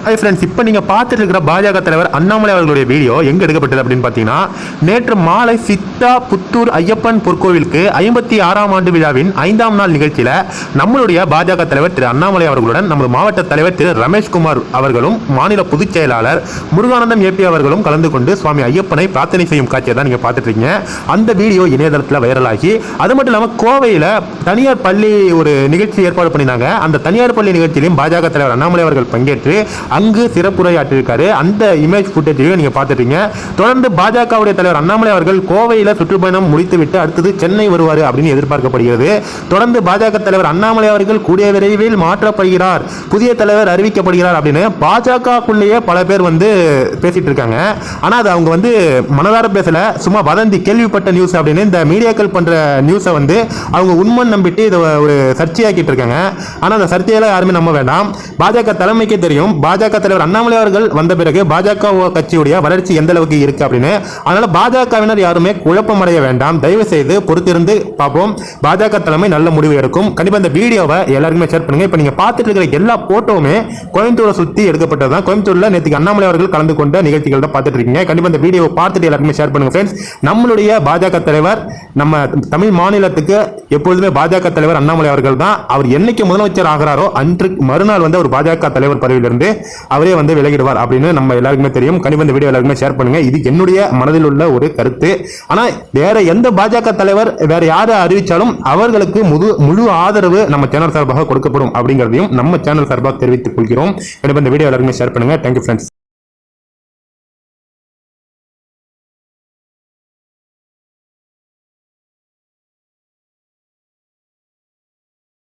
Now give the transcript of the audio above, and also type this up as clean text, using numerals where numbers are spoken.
Hi friends, இப்போ நீங்கள் பார்த்துட்டு இருக்கிற பாஜக தலைவர் அண்ணாமலை அவர்களுடைய வீடியோ எங்கே எடுக்கப்பட்டது அப்படின்னு பார்த்தீங்கன்னா, நேற்று மாலை சித்தா புத்தூர் ஐயப்பன் பொற்கோவிலுக்கு 56ஆம் ஆண்டு விழாவின் 5ஆம் நாள் நிகழ்ச்சியில் நம்மளுடைய பாஜக தலைவர் திரு அண்ணாமலை அவர்களுடன் நமது மாவட்ட தலைவர் திரு ரமேஷ்குமார் அவர்களும் மாநில பொதுச் செயலாளர் முருகானந்தம் ஏபி அவர்களும் கலந்து கொண்டு சுவாமி ஐயப்பனை பிரார்த்தனை செய்யும் காட்சியை தான் நீங்கள் பார்த்துட்டு இருக்கீங்க. அந்த வீடியோ இணையதளத்தில் வைரலாகி, அது மட்டும் இல்லாமல் கோவையில் தனியார் பள்ளி ஒரு நிகழ்ச்சி ஏற்பாடு பண்ணினாங்க. அந்த தனியார் பள்ளி நிகழ்ச்சியிலும் பாஜக தலைவர் அண்ணாமலை அவர்கள் பங்கேற்று அங்கு சிறப்புரையாற்றிருக்காரு. அந்த இமேஜ் ஃபுட்டேஜையும் நீங்க பார்த்துட்டீங்க. தொடர்ந்து பாஜகவுடைய தலைவர் அண்ணாமலை அவர்கள் கோவையில் சுற்றுப்பயணம் முடித்துவிட்டு அடுத்தது சென்னை வருவார் அப்படின்னு எதிர்பார்க்கப்படுகிறது. தொடர்ந்து பாஜக தலைவர் அண்ணாமலை அவர்கள் கூடிய விரைவில் மாற்றப்படுகிறார், புதிய தலைவர் அறிவிக்கப்படுகிறார் அப்படின்னு பாஜகக்குள்ளேயே பல பேர் பேசிட்டு இருக்காங்க. ஆனா அது அவங்க மனதார பேசல, சும்மா வதந்தி, கேள்விப்பட்ட நியூஸ் அப்படின்னு இந்த மீடியாக்கள் பண்ற நியூஸை அவங்க உண்மை நம்பிட்டு இதை ஒரு சர்ச்சையாக்கிட்டு இருக்காங்க. ஆனா அந்த சர்ச்சையெல்லாம் யாருமே நம்ப வேண்டாம். பாஜக தலைமைக்கே தெரியும், பாஜக தலைவர் அண்ணாமலை அவர்கள் வந்த பிறகு பாஜக கட்சியுடைய வளர்ச்சி எந்த அளவுக்கு இருக்கு அப்படின்னு. அதனால பாஜகவினர் யாருமே குழப்பம் அடைய வேண்டாம், தயவு செய்து பொறுத்திருந்து பார்ப்போம். பாஜக தலைமை நல்ல முடிவு எடுக்கும். கண்டிப்பா இந்த வீடியோவை எல்லாருக்குமே ஷேர் பண்ணுங்க. இப்ப நீங்க பார்த்துட்டு இருக்கிற எல்லா போட்டோவுமே கோயம்புத்தூரை சுத்தி எடுக்கப்பட்டதான். கோயம்புத்தூர்ல நேற்று அண்ணாமலை அவர்கள் கலந்து கொண்ட நிகழ்ச்சிகள் தான் பார்த்துட்டு இருக்கீங்க. கண்டிப்பா இந்த வீடியோவை பார்த்துட்டு எல்லாருக்குமே ஷேர் பண்ணுங்க ஃப்ரெண்ட்ஸ். நம்மளுடைய பாஜக தலைவர், நம்ம தமிழ் மாநிலத்துக்கு எப்பொழுதுமே பாஜக தலைவர் அண்ணாமலை அவர்கள் தான். அவர் என்னைக்கு முதலமைச்சர் ஆகிறாரோ அன்று மறுநாள் ஒரு பாஜக தலைவர் பதவியிலிருந்து அவரே விலகிடுவார் அப்படின்னு நம்ம எல்லாருக்குமே தெரியும். கண்டிப்பா இந்த வீடியோ எல்லாருக்குமே ஷேர் பண்ணுங்க. இது என்னுடைய மனதில் உள்ள ஒரு கருத்து. ஆனா வேற எந்த பாஜக தலைவர் வேற யாரை அறிவிச்சாலும் அவர்களுக்கு முழு ஆதரவு நம்ம சேனல் சார்பாக கொடுக்கப்படும் அப்படிங்கிறதையும் நம்ம சேனல் சார்பாக தெரிவித்துக் கொள்கிறோம். கண்டிப்பா இந்த வீடியோ எல்லாருக்குமே ஷேர் பண்ணுங்க. Thank you friends.